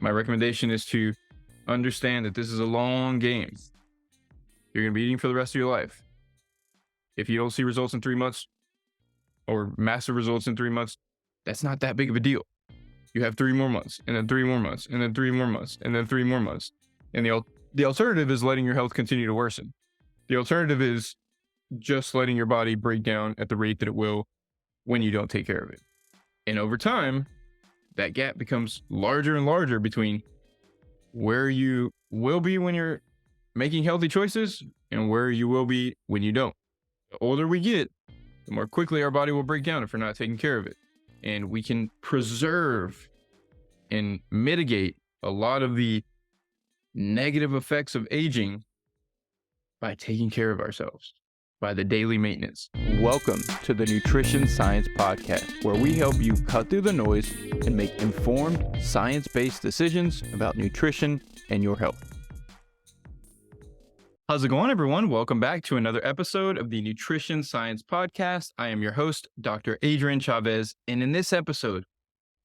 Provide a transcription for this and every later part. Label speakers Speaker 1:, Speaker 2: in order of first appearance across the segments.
Speaker 1: My recommendation is to understand that this is a long game. You're going to be eating for the rest of your life. If you don't see results in 3 months or massive results in 3 months, that's not that big of a deal. You have 3 more months, and then 3 more months, and then 3 more months, and then 3 more months. And the alternative is letting your health continue to worsen. The alternative is just letting your body break down at the rate that it will when you don't take care of it. And over time, that gap becomes larger and larger between where you will be when you're making healthy choices and where you will be when you don't. The older we get, the more quickly our body will break down if we're not taking care of it. And we can preserve and mitigate a lot of the negative effects of aging by taking care of ourselves, by the daily maintenance.
Speaker 2: Welcome to the Nutrition Science Podcast, where we help you cut through the noise and make informed, science-based decisions about nutrition and your health.
Speaker 1: How's it going, everyone? Welcome back to another episode of the Nutrition Science Podcast. I am your host, Dr. Adrian Chavez, and in this episode,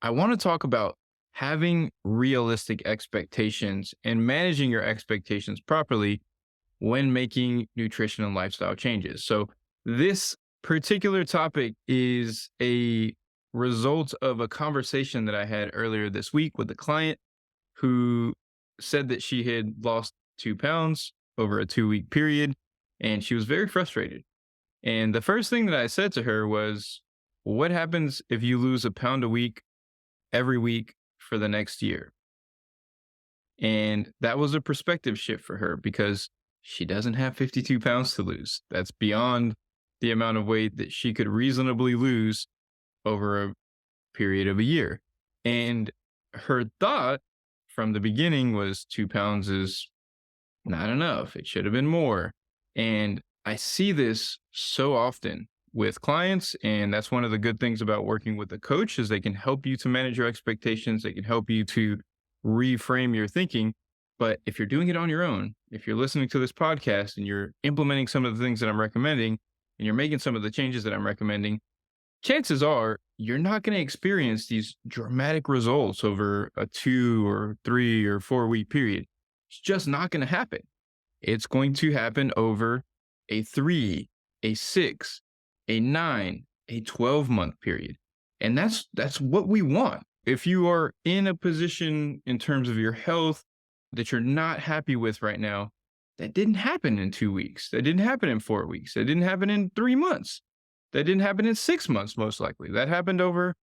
Speaker 1: I want to talk about having realistic expectations and managing your expectations properly when making nutrition and lifestyle changes. So this particular topic is a result of a conversation that I had earlier this week with a client who said that she had lost 2 pounds over a 2-week period, and she was very frustrated. And the first thing that I said to her was, what happens if you lose a pound a week every week for the next year? And that was a perspective shift for her because she doesn't have 52 pounds to lose. That's beyond the amount of weight that she could reasonably lose over a period of a year. And her thought from the beginning was 2 pounds is not enough. It should have been more. And I see this so often with clients. And that's one of the good things about working with a coach is they can help you to manage your expectations. They can help you to reframe your thinking. But if you're doing it on your own, if you're listening to this podcast and you're implementing some of the things that I'm recommending and you're making some of the changes that I'm recommending, chances are you're not going to experience these dramatic results over a 2 or 3 or 4 week period. It's just not going to happen. It's going to happen over a 3, a 6, a 9, a 12-month period. And that's what we want. If you are in a position in terms of your health that you're not happy with right now, that didn't happen in 2 weeks. That didn't happen in 4 weeks. That didn't happen in 3 months. That didn't happen in 6 months, most likely. That happened over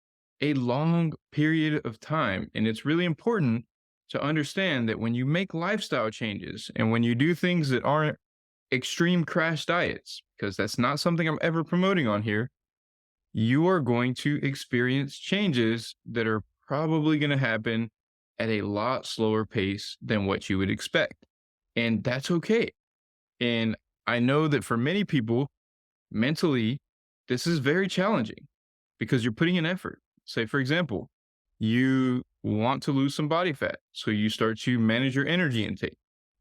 Speaker 1: a long period of time. And it's really important to understand that when you make lifestyle changes and when you do things that aren't extreme crash diets, because that's not something I'm ever promoting on here, you are going to experience changes that are probably going to happen at a lot slower pace than what you would expect. And that's okay. And I know that for many people, mentally, this is very challenging because you're putting in effort. Say, for example, you want to lose some body fat. So you start to manage your energy intake.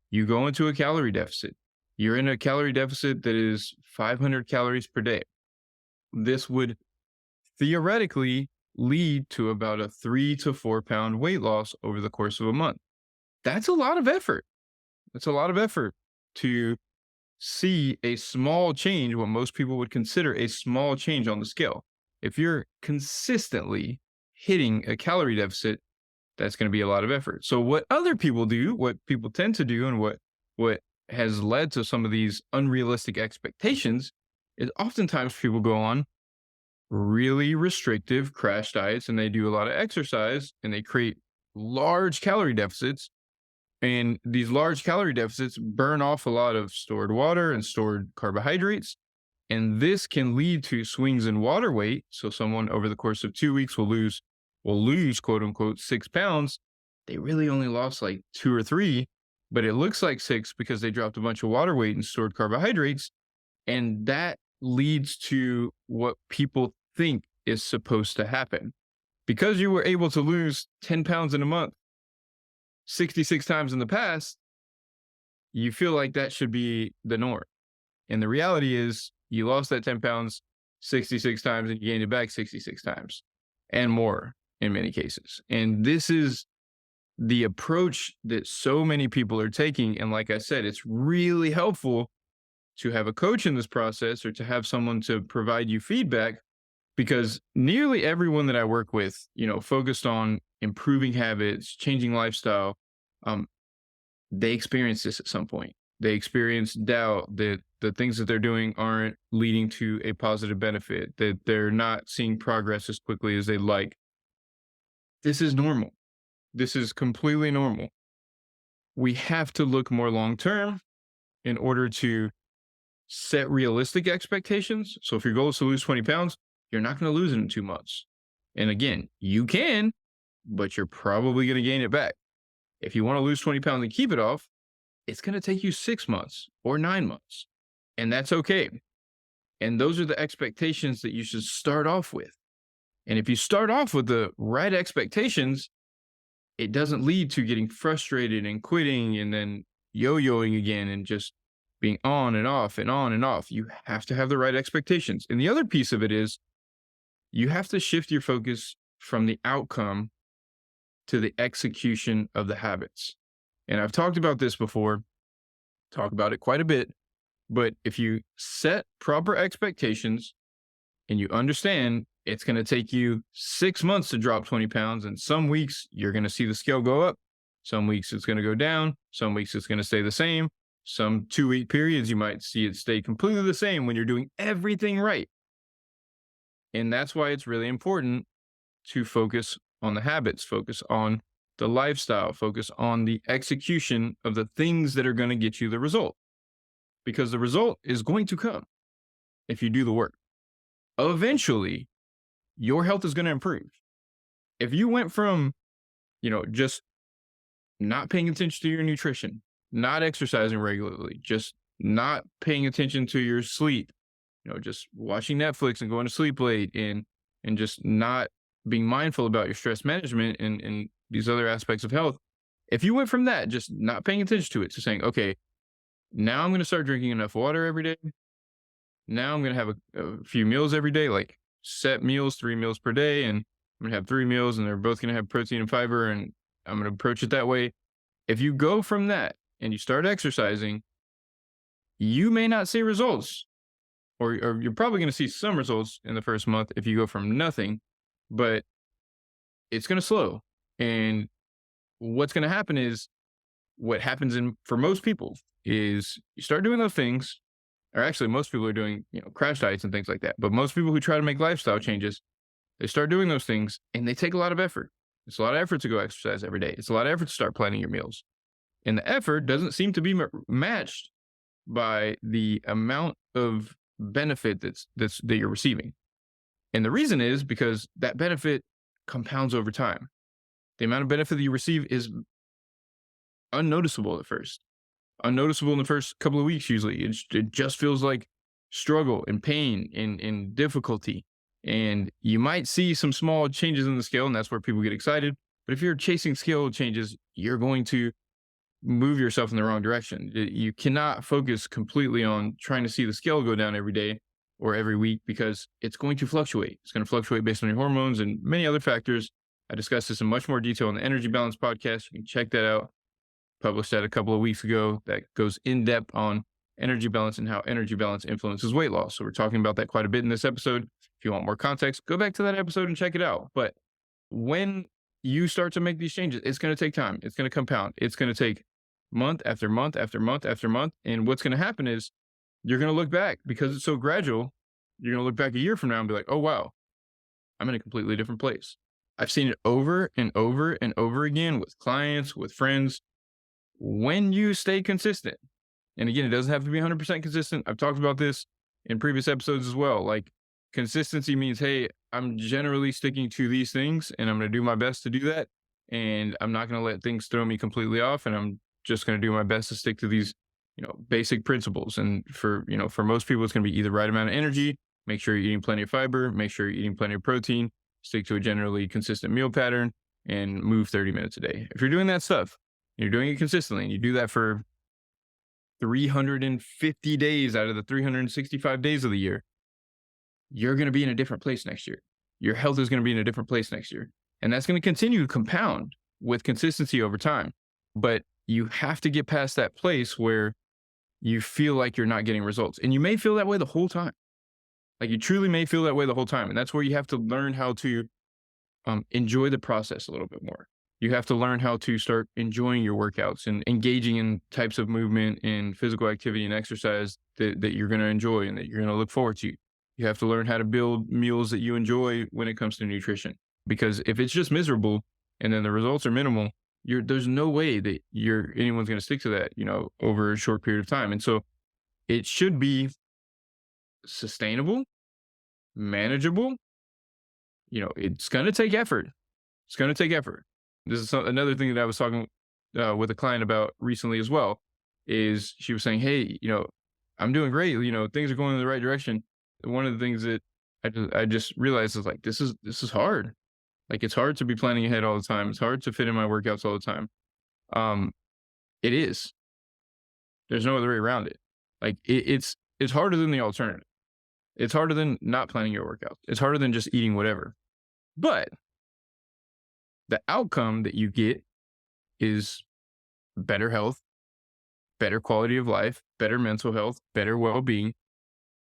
Speaker 1: You go into a calorie deficit. You're in a calorie deficit that is 500 calories per day. This would theoretically lead to about a 3 to 4 pound weight loss over the course of a month. That's a lot of effort. It's a lot of effort to see a small change, what most people would consider a small change on the scale. If you're consistently hitting a calorie deficit, that's going to be a lot of effort. So what other people do, what people tend to do, and what has led to some of these unrealistic expectations is oftentimes people go on really restrictive crash diets and they do a lot of exercise and they create large calorie deficits. And these large calorie deficits burn off a lot of stored water and stored carbohydrates. And this can lead to swings in water weight. So someone over the course of 2 weeks will lose quote unquote 6 pounds. They really only lost like 2 or 3, but it looks like 6 because they dropped a bunch of water weight and stored carbohydrates. And that leads to what people think is supposed to happen. Because you were able to lose 10 pounds in a month 66 times in the past, you feel like that should be the norm. And the reality is you lost that 10 pounds 66 times and you gained it back 66 times and more in many cases. And this is the approach that so many people are taking. And like I said, it's really helpful to have a coach in this process or to have someone to provide you feedback because nearly everyone that I work with, focused on improving habits, changing lifestyle, um, they experience this at some point. They experience doubt that the things that they're doing aren't leading to a positive benefit, that they're not seeing progress as quickly as they'd like. This is normal. This is completely normal. We have to look more long term in order to set realistic expectations. So if your goal is to lose 20 pounds, you're not going to lose it in 2 months. And again, you can, but you're probably going to gain it back. If you want to lose 20 pounds and keep it off, it's going to take you 6 months or 9 months. And that's okay. And those are the expectations that you should start off with. And if you start off with the right expectations, it doesn't lead to getting frustrated and quitting and then yo-yoing again and just being on and off and on and off. You have to have the right expectations. And the other piece of it is you have to shift your focus from the outcome to the execution of the habits. And I've talked about this before, talk about it quite a bit. But if you set proper expectations and you understand it's going to take you 6 months to drop 20 pounds, and some weeks you're going to see the scale go up, some weeks it's going to go down, some weeks it's going to stay the same. Some 2-week periods, you might see it stay completely the same when you're doing everything right. And that's why it's really important to focus on the habits, focus on the lifestyle, focus on the execution of the things that are going to get you the result. Because the result is going to come if you do the work. Eventually, your health is going to improve. If you went from, just not paying attention to your nutrition, not exercising regularly, just not paying attention to your sleep, just watching Netflix and going to sleep late and just not being mindful about your stress management and these other aspects of health. If you went from that, just not paying attention to it, to saying, okay, now I'm going to start drinking enough water every day. Now I'm going to have a few meals every day, like set meals, 3 meals per day. And I'm going to have 3 meals and they're both going to have protein and fiber. And I'm going to approach it that way. If you go from that and you start exercising, you may not see results, or you're probably going to see some results in the first month if you go from nothing, but it's going to slow. And what's going to happen is what happens for most people is you start doing those things, or actually most people are doing, crash diets and things like that. But most people who try to make lifestyle changes, they start doing those things and they take a lot of effort. It's a lot of effort to go exercise every day. It's a lot of effort to start planning your meals. And the effort doesn't seem to be matched by the amount of benefit that you're receiving. And the reason is because that benefit compounds over time. The amount of benefit that you receive is unnoticeable at first. Unnoticeable in the first couple of weeks, usually. It just feels like struggle and pain and difficulty. And you might see some small changes in the scale, and that's where people get excited. But if you're chasing scale changes, you're going to move yourself in the wrong direction. You cannot focus completely on trying to see the scale go down every day or every week because it's going to fluctuate. It's going to fluctuate based on your hormones and many other factors. I discussed this in much more detail in the Energy Balance podcast. You can check that out. Published that a couple of weeks ago. That goes in depth on energy balance and how energy balance influences weight loss. So we're talking about that quite a bit in this episode. If you want more context, go back to that episode and check it out. But when you start to make these changes, it's going to take time. It's going to compound. It's going to take month after month after month after month. And what's going to happen is you're going to look back because it's so gradual. You're going to look back a year from now and be like, oh, wow, I'm in a completely different place. I've seen it over and over and over again with clients, with friends. When you stay consistent, and again, it doesn't have to be 100% consistent. I've talked about this in previous episodes as well. Like consistency means, hey, I'm generally sticking to these things and I'm going to do my best to do that. And I'm not going to let things throw me completely off. And I'm just going to do my best to stick to these, basic principles. And for most people, it's going to be either right amount of energy, make sure you're eating plenty of fiber, make sure you're eating plenty of protein, stick to a generally consistent meal pattern, and move 30 minutes a day. If you're doing that stuff, you're doing it consistently, and you do that for 350 days out of the 365 days of the year, you're going to be in a different place next year. Your health is going to be in a different place next year. And that's going to continue to compound with consistency over time. But you have to get past that place where you feel like you're not getting results. And you may feel that way the whole time. Like you truly may feel that way the whole time. And that's where you have to learn how to enjoy the process a little bit more. You have to learn how to start enjoying your workouts and engaging in types of movement and physical activity and exercise that you're going to enjoy and that you're going to look forward to. You have to learn how to build meals that you enjoy when it comes to nutrition. Because if it's just miserable and then the results are minimal, there's no way that anyone's going to stick to that, over a short period of time. And so it should be sustainable, manageable. It's going to take effort. It's going to take effort. This is another thing that I was talking with a client about recently as well. Is she was saying, "Hey, I'm doing great. Things are going in the right direction." One of the things that I just realized is like this is hard. Like it's hard to be planning ahead all the time. It's hard to fit in my workouts all the time. Um, it is. There's no other way around it. Like it's harder than the alternative. It's harder than not planning your workouts. It's harder than just eating whatever. But the outcome that you get is better health, better quality of life, better mental health, better well-being.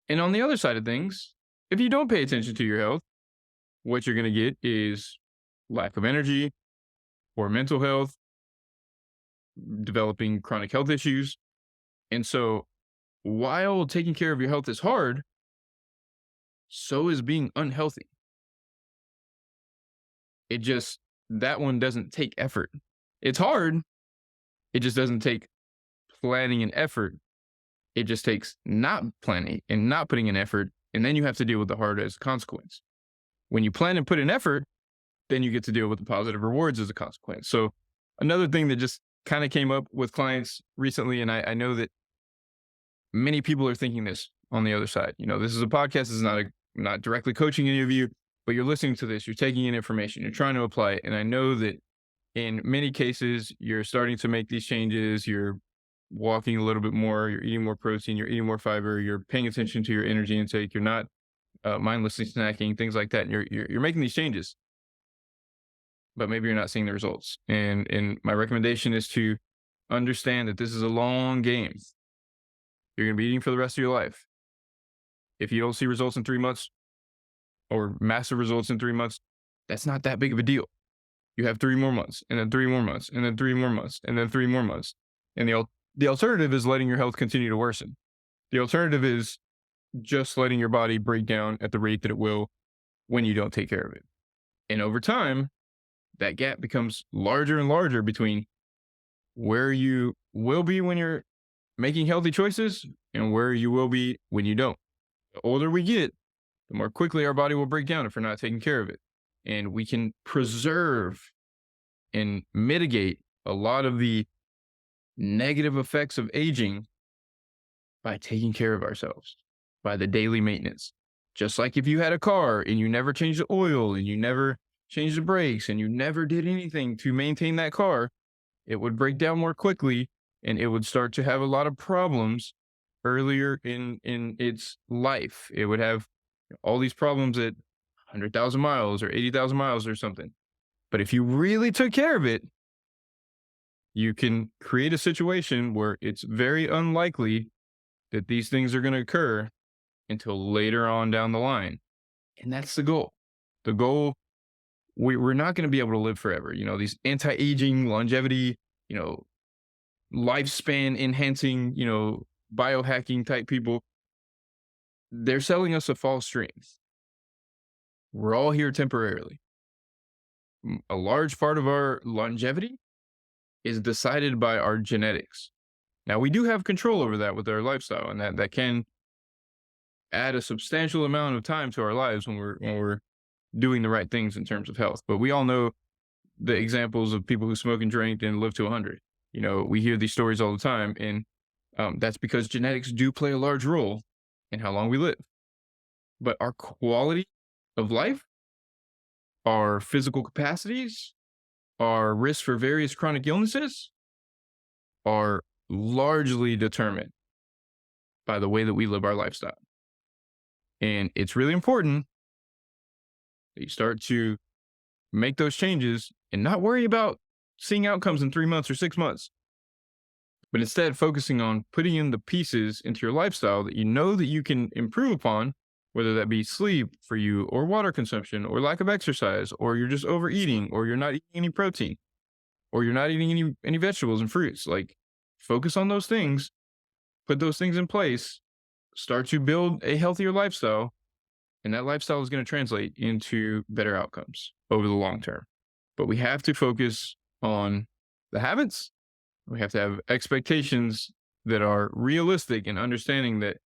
Speaker 1: And on the other side of things, if you don't pay attention to your health, what you're going to get is lack of energy, poor mental health, developing chronic health issues. And so while taking care of your health is hard, so is being unhealthy. That one doesn't take effort. It's hard. It just doesn't take planning and effort. It just takes not planning and not putting in effort. And then you have to deal with the hard as a consequence. When you plan and put in effort, then you get to deal with the positive rewards as a consequence. So another thing that just kind of came up with clients recently, and I know that many people are thinking this on the other side. This is a podcast. This is not directly coaching any of you, but you're listening to this. You're taking in information. You're trying to apply it. And I know that in many cases, you're starting to make these changes. You're walking a little bit more. You're eating more protein. You're eating more fiber. You're paying attention to your energy intake. You're not mindlessly snacking, things like that. And you're making these changes, but maybe you're not seeing the results. And my recommendation is to understand that this is a long game. You're going to be eating for the rest of your life. If you don't see results in 3 months or massive results in 3 months, that's not that big of a deal. You have 3 more months, and then 3 more months, and then 3 more months, and then 3 more months. And the alternative is letting your health continue to worsen. The alternative is just letting your body break down at the rate that it will when you don't take care of it. And over time, that gap becomes larger and larger between where you will be when you're making healthy choices and where you will be when you don't. The older we get, the more quickly our body will break down if we're not taking care of it. And we can preserve and mitigate a lot of the negative effects of aging by taking care of ourselves, by the daily maintenance. Just like if you had a car and you never changed the oil and you never changed the brakes and you never did anything to maintain that car, it would break down more quickly and it would start to have a lot of problems earlier in its life. It would have all these problems at 100,000 miles or 80,000 miles or something. But if you really took care of it, you can create a situation where it's very unlikely that these things are going to occur until later on down the line. And that's the goal. The goal, we're not going to be able to live forever. These anti-aging, longevity, lifespan enhancing, biohacking type people, they're selling us a false dream. We're all here temporarily. A large part of our longevity is decided by our genetics. Now, we do have control over that with our lifestyle, and that can add a substantial amount of time to our lives when we're doing the right things in terms of health. But we all know the examples of people who smoke and drink and live to 100. We hear these stories all the time, and that's because genetics do play a large role in how long we live. But our quality of life, our physical capacities, our risk for various chronic illnesses are largely determined by the way that we live our lifestyle. And it's really important that you start to make those changes and not worry about seeing outcomes in 3 months or 6 months, but instead focusing on putting in the pieces into your lifestyle that you know that you can improve upon, whether that be sleep for you or water consumption or lack of exercise, or you're just overeating, or you're not eating any protein, or you're not eating any vegetables and fruits. Like, focus on those things, put those things in place, start to build a healthier lifestyle, and that lifestyle is going to translate into better outcomes over the long term. But we have to focus on the habits. We have to have expectations that are realistic, and understanding that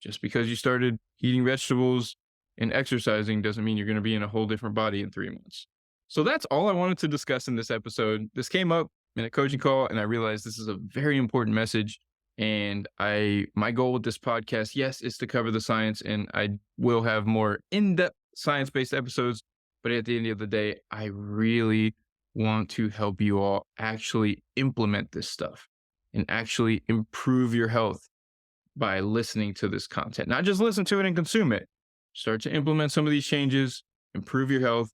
Speaker 1: just because you started eating vegetables and exercising doesn't mean you're going to be in a whole different body in 3 months. So that's all I wanted to discuss in this episode. This came up in a coaching call, and I realized this is a very important message. And my goal with this podcast, yes, is to cover the science, and I will have more in-depth science-based episodes. But at the end of the day, I really want to help you all actually implement this stuff and actually improve your health by listening to this content. Not just listen to it and consume it. Start to implement some of these changes, improve your health,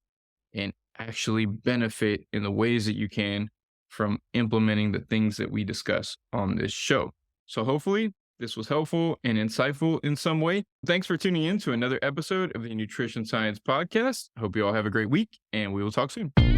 Speaker 1: and actually benefit in the ways that you can from implementing the things that we discuss on this show. So hopefully this was helpful and insightful in some way. Thanks for tuning in to another episode of the Nutrition Science Podcast. Hope you all have a great week, and we will talk soon.